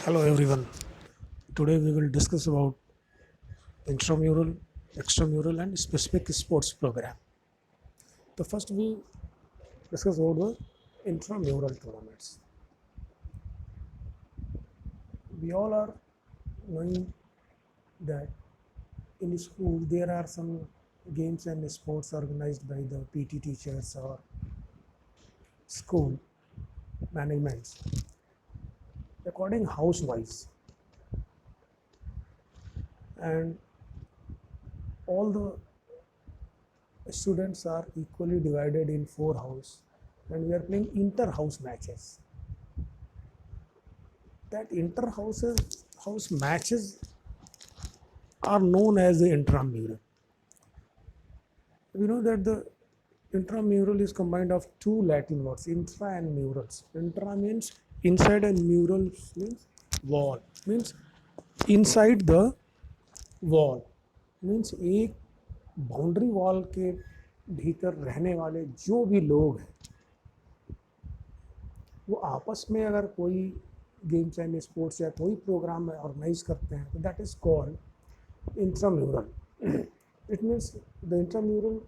Hello everyone. Today we will discuss about intramural, extramural and specific sports program. The first we discuss about the intramural tournaments. We all are knowing that in school there are some games and sports organized by the PT teachers or school managements according house wise, and all the students are equally divided in four house, and we are playing inter house matches. That inter house matches are known as the intramural. We know that the intramural is combined of two Latin words, intra and murals. Intra means inside and murals means wall, means inside the wall, means एक boundary wall के भीतर रहने वाले जो भी लोग हैं वो आपस में अगर कोई गेम्स एंड स्पोर्ट्स या कोई प्रोग्राम ऑर्गेनाइज करते हैं तो that is called intramural. It means the intramural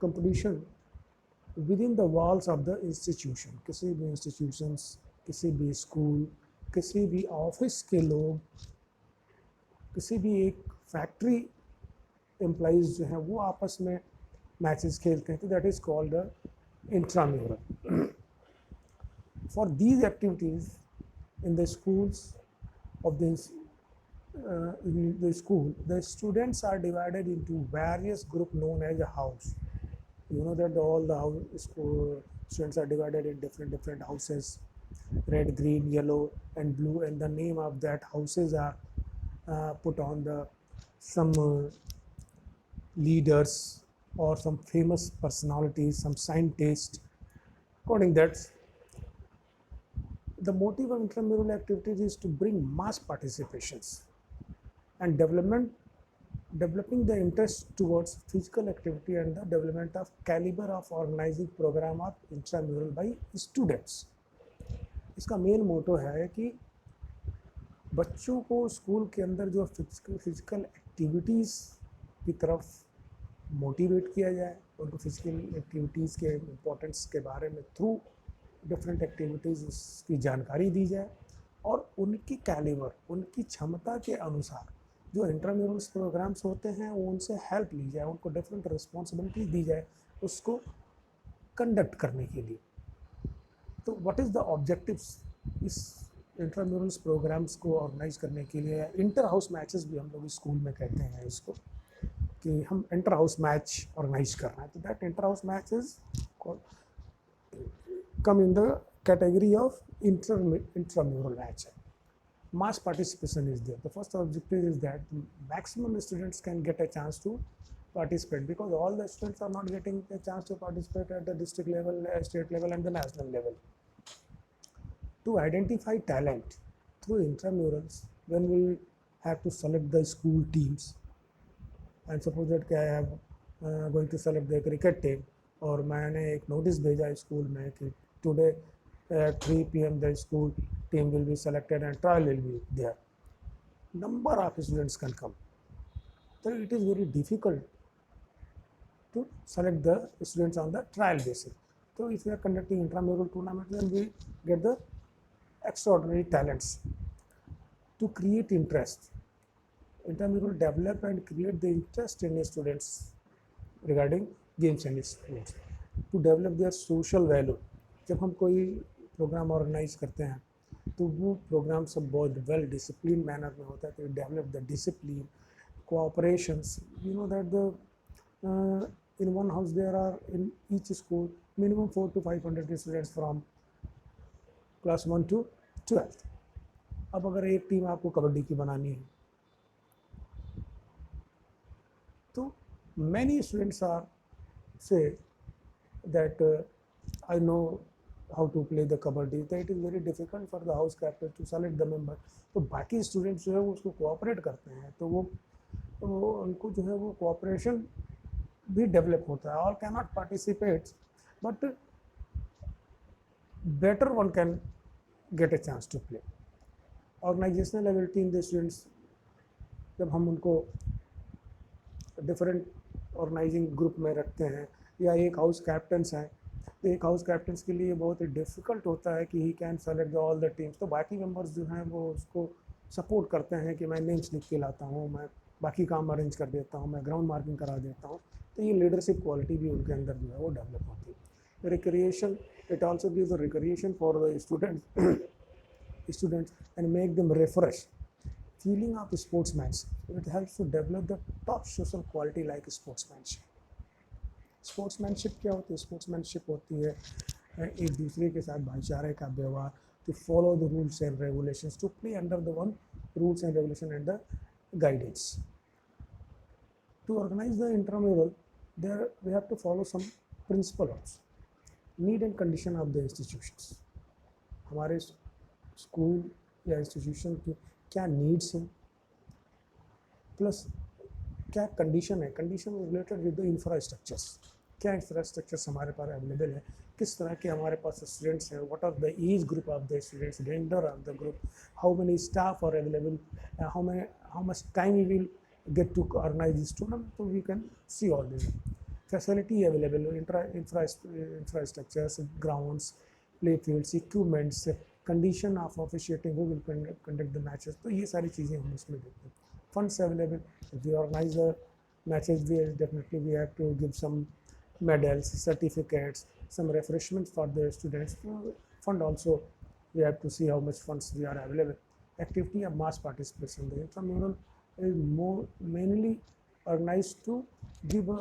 competition with in the walls of the institution. किसी भी इंस्टीट्यूशंस, किसी भी स्कूल, किसी भी ऑफिस के लोग, किसी भी एक फैक्ट्री एम्प्लॉइज जो हैं वो आपस में मैचेस खेलते हैं तो that is called the intramural. For these activities in the schools of this in the school, the students are divided into various group known as a house. You know that all the school students are divided in different houses, red, green, yellow and blue, and the name of that houses are put on the some leaders or some famous personalities, some scientists. According that, the motive of intramural activities is to bring mass participations and developing the interest towards physical activity and the development of caliber of organizing program of intramural by students. इसका main motto है कि बच्चों को school के अंदर जो physical activities की तरफ मोटिवेट किया जाए, उनको फिजिकल एक्टिविटीज़ के इम्पोर्टेंस के बारे में थ्रू डिफरेंट एक्टिविटीज़ की जानकारी दी जाए और उनकी कैलिबर, उनकी क्षमता के अनुसार जो इंट्राम्यूरल्स प्रोग्राम्स होते हैं वो उनसे हेल्प ली जाए, उनको डिफरेंट रिस्पॉन्सिबिलिटी दी जाए उसको कंडक्ट करने के लिए. तो व्हाट इज़ द ऑब्जेक्टिव्स इस इंट्राम्यूरल्स प्रोग्राम्स को ऑर्गेनाइज करने के लिए? इंटर हाउस मैचेस भी हम लोग स्कूल में कहते हैं इसको, कि हम इंटर हाउस मैच ऑर्गेनाइज कर रहे हैं. तो that inter house match is come in the category of intramural match. Mass participation is there. The first objective is that maximum students can get a chance to participate, because all the students are not getting a chance to participate at the district level, state level and the national level. To identify talent through intramurals, when we have to select the school teams, and suppose that I am going to select the cricket team, और मैंने एक notice भेजा school में कि today at 3 p.m. the school team will be selected and trial will be there. Number of students can come. So it is very difficult to select the students on the trial basis. So if we are conducting intramural tournament, then we get the extraordinary talents to create interest. Intramural develop and create the interest in students regarding games and sports, to develop their social value. जब हम कोई programme organise करते हैं तो वो programme सब बहुत well discipline manner में होता है. तो develop the discipline, cooperations. You know that the in one house there are in each school minimum 400 to 500 students from class 1 to 12. अब अगर एक टीम आपको कबड्डी की बनानी है तो मैनी स्टूडेंट्स आर से that I know how to play the kabaddi, that it is very difficult for the house captain to select the member. तो बाकी स्टूडेंट्स जो है वो उसको कोऑपरेट करते हैं, तो वो उनको जो है वो कोऑपरेशन भी डेवलप होता है. All can not participate but better one can get a chance to play. Organisational ability in the students, जब हम उनको डिफरेंट ऑर्गेनाइजिंग ग्रुप में रखते हैं, या एक हाउस कैप्टन्स हैं, तो एक हाउस कैप्टन्स के लिए बहुत ही डिफ़िकल्ट होता है कि he can select all the teams, तो बाकी मेंबर्स जो हैं वो उसको सपोर्ट करते हैं कि मैं नेम्स लिख के लाता हूँ, मैं बाकी काम अरेंज कर देता हूँ, मैं ग्राउंड मार्किंग करा देता हूँ। तो ये लीडरशिप क्वालिटी भी उनके अंदर जो है वो डेवलप होती है। Recreation, it also gives the recreation for the students and make them refresh feeling of sportsmanship. It helps to develop the top social quality like sportsmanship. Sportsmanship क्या होती है? स्पोर्ट्समैनशिप होती है एक दूसरे के साथ भाईचारे का व्यवहार, to follow the rules and regulations, to play under the one rules and regulation and the guidance. To organize the intramural, there we have to follow some principles, need and condition of the institutions. हमारे school या institution की क्या needs हैं, plus क्या condition है, condition related with the infrastructures, क्या infrastructures हमारे पास अवेलेबल है, किस तरह के हमारे पास स्टूडेंट्स हैं, what are the age group of the students, gender of the group, how many staff are available, how much time we will get to organize this tournament, so we can see all this. Facility available, infrastructures, grounds, play fields, equipments, condition of officiating, who will conduct the matches, तो ये सारी चीज़ें हम इसमें देखते हैं. Funds available, if we organize the matches, we definitely we have to give some medals, certificates, some refreshments for the students. Fund also, we have to see how much funds we are available. Activity of mass participation, the intramural is more mainly organized to give a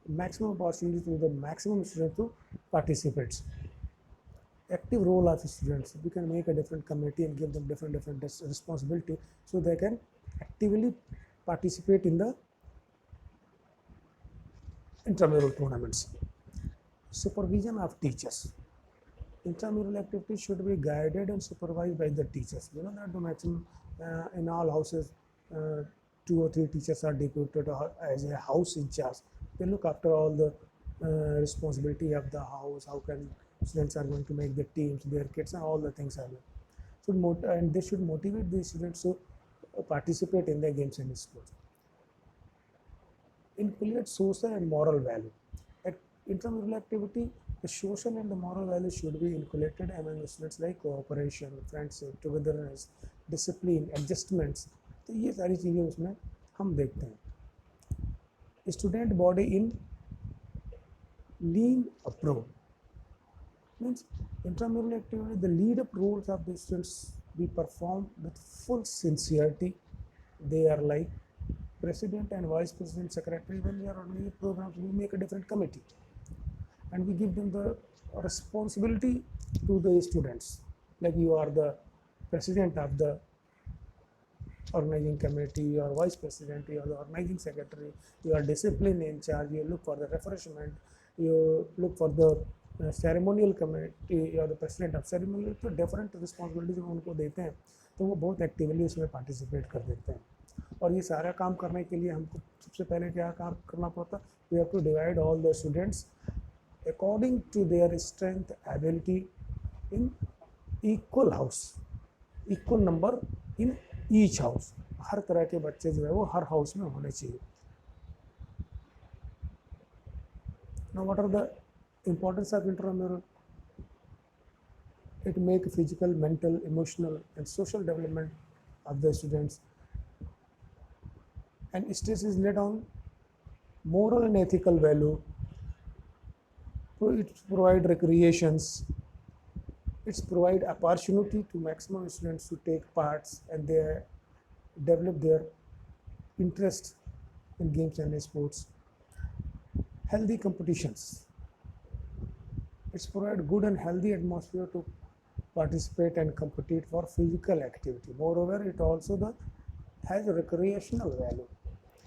maximum opportunity to the maximum students to participate. Active role of students, we can make a different committee and give them different responsibility, so they can actively participate in the intramural tournaments. Supervision of teachers, intramural activities should be guided and supervised by the teachers. You know that the maximum in all houses 2 or 3 teachers are deputed as a house in charge. They look after all the responsibility of the house, how can students are going to make the teams, their kids, and all the things are there. So and they should motivate the students to participate in the games and sports. Inculcate social and moral value. At intramural activity, the social and the moral values should be inculcated among the students, like cooperation, friendship, togetherness, discipline, adjustments. तो ये सारी चीज़ें उसमें हम देखते हैं. Student body in lean approach means intramural activity, the lead up roles of the students be performed with full sincerity. They are like president and vice president, secretary. When we are running programs, we make a different committee and we give them the responsibility to the students, like you are the president of the organizing committee, you are vice president, you are the organizing secretary, you are discipline in charge, you look for the refreshment, you look for the ceremonial committee, you are the president of ceremonial. तो different responsibilities हम उनको देते हैं, तो वो बहुत actively उसमें participate कर देते हैं. और ये सारा काम करने के लिए हमको सबसे पहले क्या काम करना पड़ता है? We have to divide all the students according to their strength ability in equal house, equal number in each house. हर तरह के बच्चे जो है वो हर हाउस में होने चाहिए. Now what are the importance of intramural? It make physical, mental, emotional and social development of the students, and stress is laid on moral and ethical value. It provide recreations, it's provide opportunity to maximum students to take parts and they develop their interest in games and sports. Healthy competitions, it's provide good and healthy atmosphere to participate and compete for physical activity. Moreover, it also has a recreational value.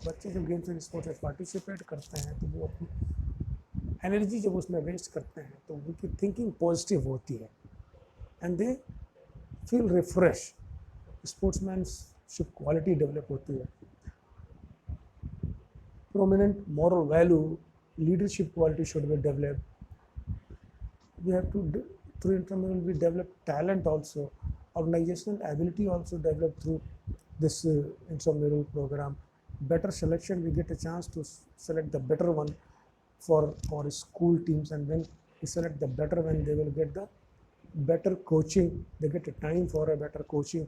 बच्चे जब games and sports में participate करते हैं तो वो अपनी energy जब उसमें वेस्ट करते हैं तो उनकी थिंकिंग पॉजिटिव होती है and they feel refresh. Sportsmanship quality develop होती है. Prominent moral value, leadership quality should be developed. We have to through intramural we develop talent also, Organizational ability also developed through this intramural program. Better selection, we get a chance to select the better one for our school teams, and when we select the better one, they will get the better coaching. They get a time for a better coaching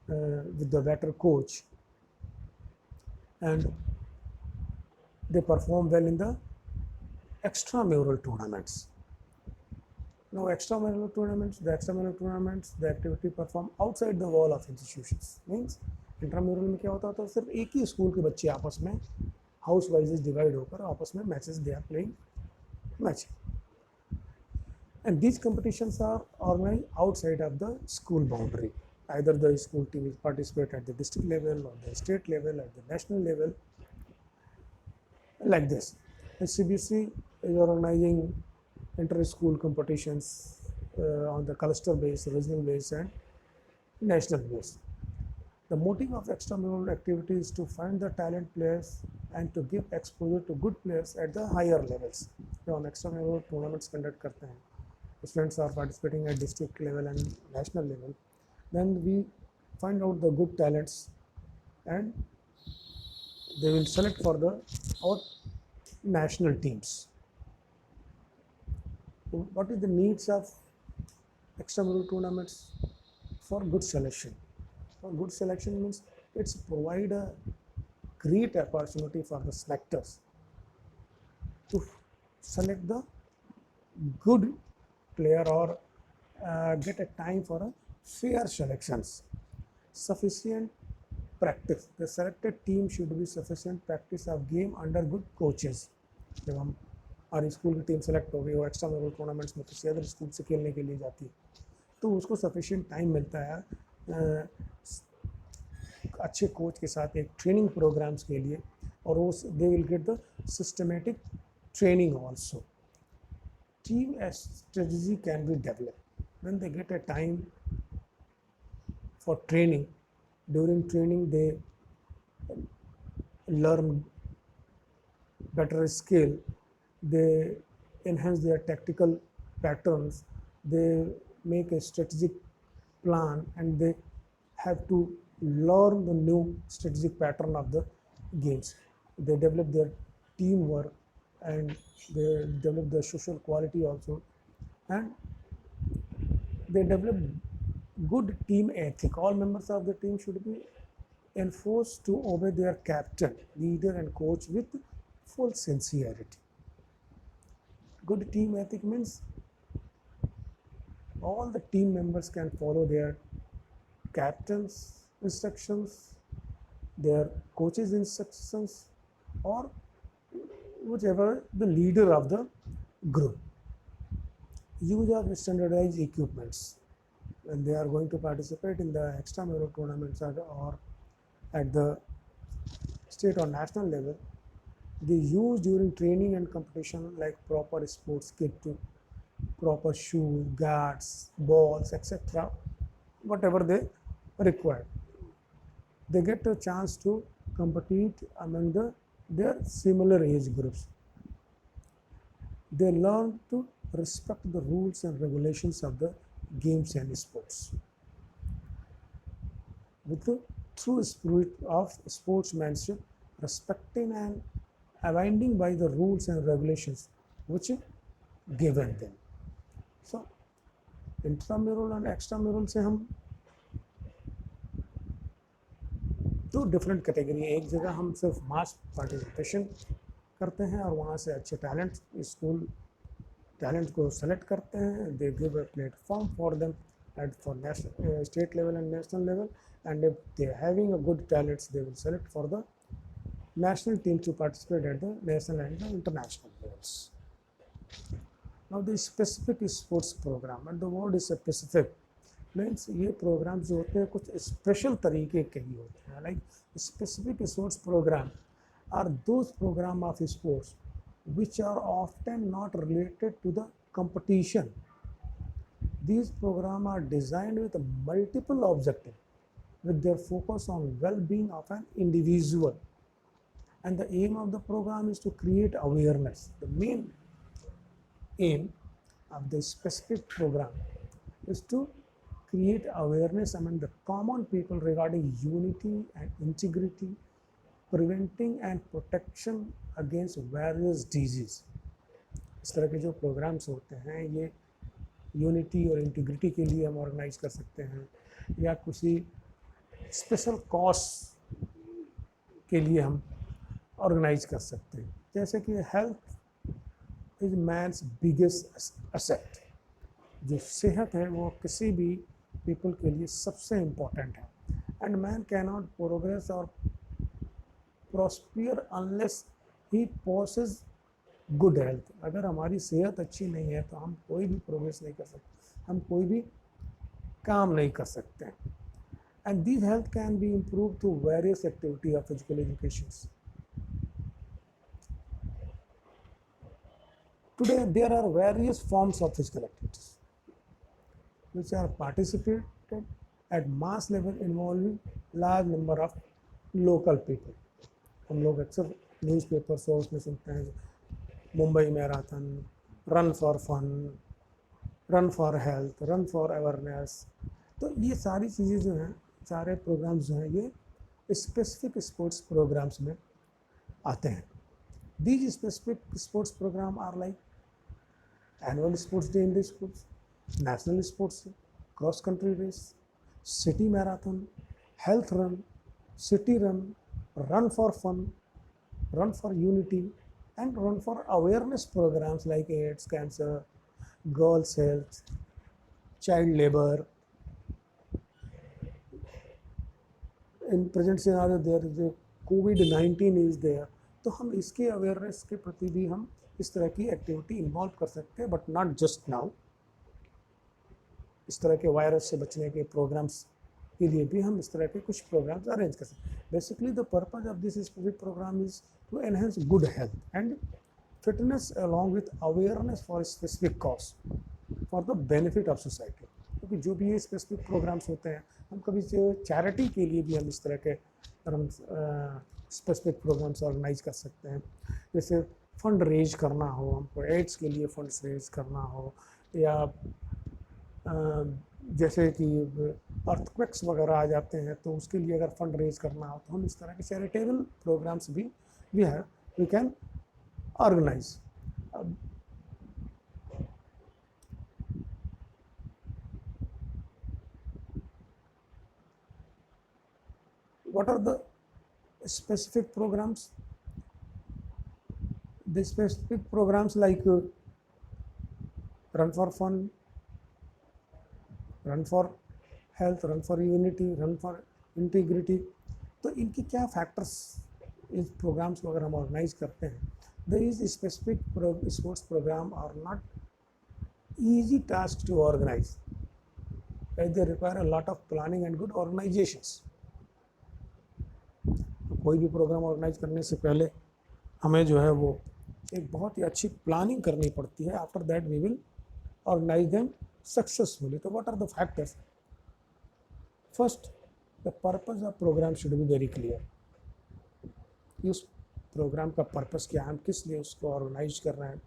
with the better coach, and they perform well in the extramural tournaments. Now, extramural tournaments, the activity perform outside the wall of institutions. Means intramural में क्या होता था, सिर्फ एक ही school के बच्चे आपस में हाउस वाइजेस डिवाइड होकर आपस में matches they are playing match, and these competitions are organized outside of the school boundary. Either the school team is participate at the district level or the state level, at the national level, like this. The CBC is organizing inter-school competitions on the cluster base, regional base, and national base. The motive of extramural activity is to find the talent players and to give exposure to good players at the higher levels. जब हम extramural tournaments conduct करते हैं, students are participating at district level and national level, then we find out the good talents and they will select for the our national teams. What is the needs of extramural tournaments? For good selection. For good selection means it's provide a great opportunity for the selectors to select the good player or get a time for a fair selections. Sufficient practice. The selected team should be sufficient practice of game under good coaches. जब हम हमारी school की team select हो गई, वो extra मुरल tournaments में किसी अदर स्कूल से खेलने के लिए जाती है, तो उसको सफिशिएंट टाइम मिलता है अच्छे कोच के साथ एक ट्रेनिंग प्रोग्राम्स के लिए, और वो they will get the systematic training also. Team strategy can be developed when they get a time for training. During training they learn better skill, they enhance their tactical patterns, they make a strategic plan, and they have to learn the new strategic pattern of the games. They develop their teamwork and they develop their social quality also, and they develop good team ethic. All members of the team should be enforced to obey their captain, leader, and coach with full sincerity. Good team ethic means all the team members can follow their captain's instructions, their coach's instructions, or whichever the leader of the group. Use of standardized equipments. When they are going to participate in the extramural tournaments or at the state or national level, they use during training and competition like proper sports kit, proper shoes, guards, balls, etc. Whatever they require. They get a chance to compete among their similar age groups. They learn to respect the rules and regulations of the games and sports with the true spirit of sportsmanship, respecting and abiding by the rules and regulations which given them. So intramural और extramural से हम दो different category, एक जगह हम सिर्फ mass participation करते हैं और वहाँ से अच्छे टैलेंट स्कूल टैलेंट को सेलेक्ट करते हैं, they give a platform for them at for national state level and national level, and if they are having a good talents they will select for the national team to participate at the national and the international levels. Now the specific sports program, and the word is specific means ये programs जो होते हैं कुछ special तरीके के ही होते हैं. Like specific sports program are those program of sports which are often not related to the competition. These programs are designed with multiple objectives with their focus on well-being of an individual, and the aim of the program is to create awareness. The main aim of the specific program is to create awareness among the common people regarding unity and integrity, preventing and protection against various disease. इस तरह के जो programmes होते हैं ये unity और integrity के लिए हम ऑर्गेनाइज कर सकते हैं, या किसी स्पेशल कॉज के लिए हम ऑर्गेनाइज कर सकते हैं। जैसे कि health is man's biggest asset, जो सेहत है वो किसी भी पीपल के लिए सबसे इम्पोर्टेंट है। And man can not progress और prosper unless he possess good health. अगर हमारी सेहत अच्छी नहीं है तो हम कोई भी प्रोग्रेस नहीं कर सकते, हम कोई भी काम नहीं कर सकते। And this health can be improve through various activity of physical education. Today there are various forms of physical activities which are participated at mass level involving large number of local people. हम लोग अक्सर newspapers और उसमें सुनते हैं Mumbai marathon, run for fun, run for health, run for awareness. तो ये सारी चीज़ें जो हैं, सारे प्रोग्राम्स जो हैं, ये स्पेसिफिक स्पोर्ट्स प्रोग्राम्स में आते हैं। These specific sports program are like annual sports day in the schools, national sports day, cross country race, city marathon, health run, city run, run for fun, run for unity, and run for awareness programs like AIDS, cancer, girls health, child labor. In present scenario there is a COVID-19 is there, तो हम इसके awareness के प्रति भी हम इस तरह की एक्टिविटी इन्वॉल्व कर सकते हैं, बट नॉट जस्ट नाउ। इस तरह के वायरस से बचने के प्रोग्राम्स के लिए भी हम इस तरह के कुछ प्रोग्राम्स अरेंज कर सकते हैं। Basically the purpose of this specific programme is to enhance good health and fitness along with awareness for specific cause for the benefit of society. क्योंकि जो भी ये स्पेसिफिक प्रोग्राम्स होते हैं, हम कभी चैरिटी के लिए भी हम इस तरह के स्पेसिफिक प्रोग्राम्स ऑर्गेनाइज कर सकते हैं। जैसे फंड रेज करना हो, हमको एड्स के लिए फंड्स रेज करना हो, या जैसे कि अर्थक्वेक्स वगैरह आ जाते हैं तो उसके लिए अगर फंड रेज करना हो, तो हम इस तरह के चैरिटेबल प्रोग्राम्स भी we can organise. What are the specific programs? The specific programs like run for fun, run for health, run for unity, run for integrity। तो इनकी क्या फैक्टर्स इस प्रोग्राम्स को अगर हम ऑर्गेनाइज करते हैं, these specific sports program are not easy tasks to organize, as they require a lot of planning and good organizations। कोई भी प्रोग्राम ऑर्गेनाइज करने से पहले हमें जो है वो एक बहुत ही अच्छी प्लानिंग करनी पड़ती है। After that we will organise them successfully. तो what are the factors? First, the purpose of programme should be very clear. उस प्रोग्राम का पर्पस क्या है, हम किस लिए उसको ऑर्गेनाइज कर रहे हैं।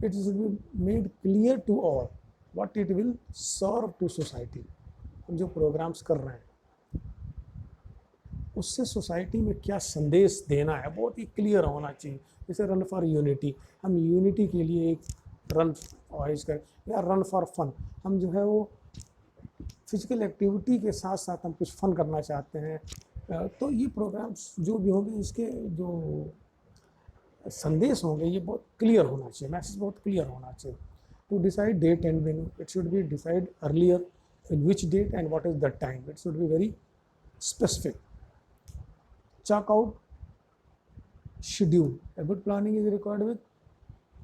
It should be made clear to all what it will serve to society. हम जो प्रोग्राम्स कर रहे हैं उससे सोसाइटी में क्या संदेश देना है, बहुत ही क्लियर होना चाहिए। जैसे रन फॉर यूनिटी, हम यूनिटी के लिए एक रन ऑर्गेनाइज करें, या रन फॉर फन, हम जो है वो फिजिकल एक्टिविटी के साथ साथ हम कुछ फन करना चाहते हैं। तो ये प्रोग्राम्स जो भी होंगे, इसके जो संदेश होंगे ये बहुत क्लियर होना चाहिए, मैसेज बहुत क्लियर होना चाहिए। To decide date and venue, it should be decide earlier in which date and what is the time, it should be very specific. Chalk out schedule. A good planning is required with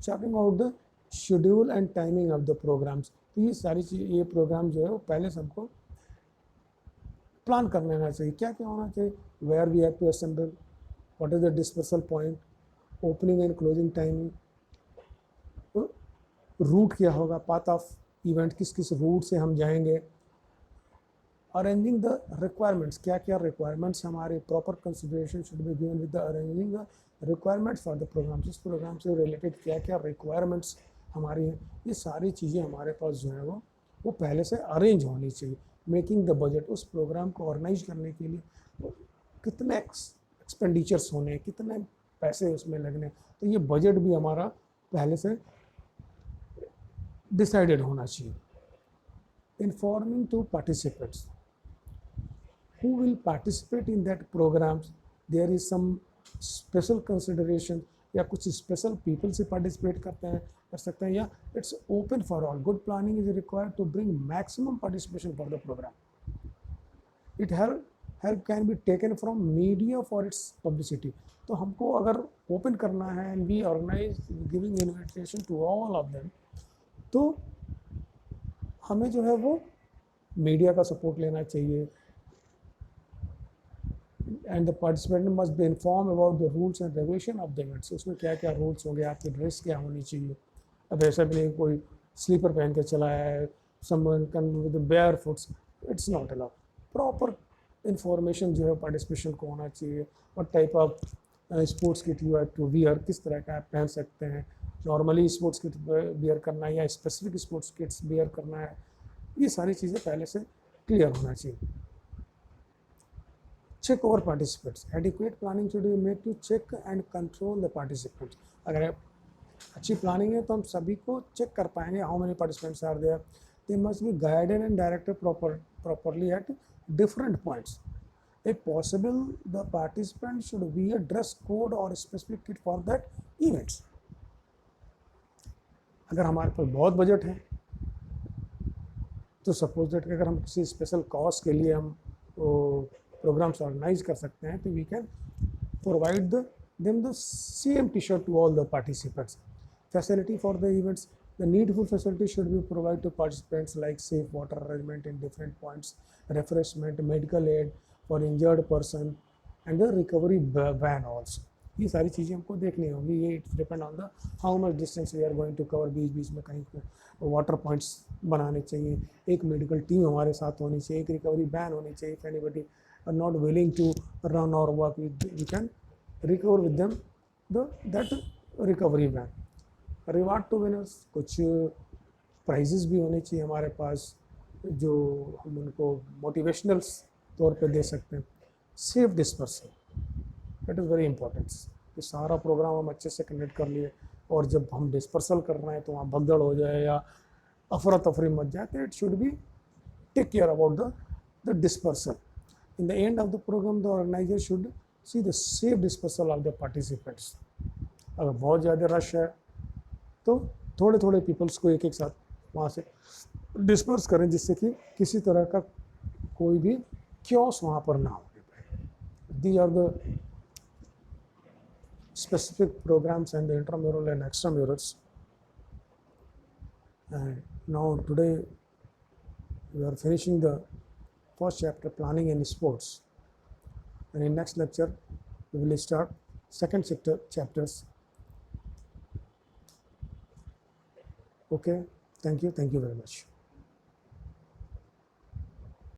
chalking out the schedule and timing of the programs। तो ये सारी चीज़, ये programme जो है वो पहले से हमको प्लान कर लेना चाहिए। क्या क्या होना चाहिए? Where we have to assemble, what is the dispersal point, opening and closing timing, route क्या होगा, पाथ ऑफ इवेंट, किस किस रूट से हम जाएंगे। अरेंजिंग द रिक्वायरमेंट्स, क्या क्या रिक्वायरमेंट्स हमारे, proper consideration should be given with the arranging the requirements for the programme. इस प्रोग्राम से रिलेटेड क्या क्या रिक्वायरमेंट्स हमारी हैं, ये सारी चीज़ें हमारे पास जो है वो वो पहले से अरेंज होनी चाहिए। मेकिंग द बजट, उस प्रोग्राम को ऑर्गेनाइज करने के लिए कितने एक्सपेंडिचर्स होने, कितने पैसे उसमें लगने, तो ये बजट भी हमारा पहले से डिसाइडेड होना चाहिए। Informing to participants who will participate in that programs, there is some special consideration, या कुछ स्पेशल पीपल से पार्टिसिपेट करते हैं कर सकते हैं, या it's open for all. Good planning is required to bring maximum participation for the programme. It help can be taken from media for its publicity. तो हमको अगर ओपन करना है and we organise giving invitation to all of them, तो हमें जो है वो मीडिया का सपोर्ट लेना चाहिए। And the participant must be inform about the rules and regulation of the events. उसमें क्या क्या रूल्स होंगे, आपकी ड्रेस क्या होनी चाहिए। अब ऐसा भी नहीं कोई स्लीपर पहन के चला है, someone can with bare foots, it's not allowed. Proper information जो है पार्टिसिपेशन को होना चाहिए। What type of sports kit you have to wear, किस तरह का आप पहन सकते हैं, नॉर्मली स्पोर्ट्स किट वियर करना है या स्पेसिफिक स्पोर्ट्स किट्स वियर करना है, ये सारी चीज़ें पहले से क्लियर होना चाहिए। check over participants, adequate planning should be made to check and control the participants। अगर अच्छी प्लानिंग है तो हम सभी को चेक कर पाएंगे how many participants are there. They must be guided and directed properly at different points। if possible the participants should wear dress code or specific kit for that events। अगर हमारे पास बहुत बजट है तो suppose that अगर हम किसी special cause के लिए हम प्रोग्राम्स ऑर्गेनाइज कर सकते हैं, तो we can provide them the same t-shirt to all the participants। Facility for the events, the needful facility should be provided to participants like safe water arrangement in different points, refreshment, medical aid for injured person and the recovery van also। ये सारी चीज़ें हमको देखनी होंगी। ये it's depend on the how much distance we are going to cover. बीच बीच में कहीं वाटर पॉइंट्स बनाने चाहिए, एक मेडिकल टीम हमारे साथ होनी चाहिए, एक रिकवरी वैन होनी चाहिए। If anybody are not willing to run और work, we can recover with them that recovery van। Reward to winners, कुछ प्राइजेस भी होने चाहिए हमारे पास जो हम उनको मोटिवेशनल तौर पे दे सकते हैं। Safe dispersal, that is very important. कि सारा प्रोग्राम हम अच्छे से कंडक्ट कर लिए और जब हम डिस्पर्सल कर रहे हैं तो वहाँ भगदड़ हो जाए या अफरा तफरी मच जाए, तो it should be take care about the dispersal. In the end of the program the organiser should see the safe dispersal of the participants। अगर बहुत ज़्यादा रश है तो थोड़े थोड़े पीपल्स को एक एक साथ वहाँ से डिस्पर्स करें, जिससे कि किसी तरह का कोई भी क्योस वहाँ पर ना हो। These are the specific programs and the intramural and extramurals। And now today we are finishing the first chapter, planning in sports, and in next lecture we will start second chapters। Okay, thank you very much।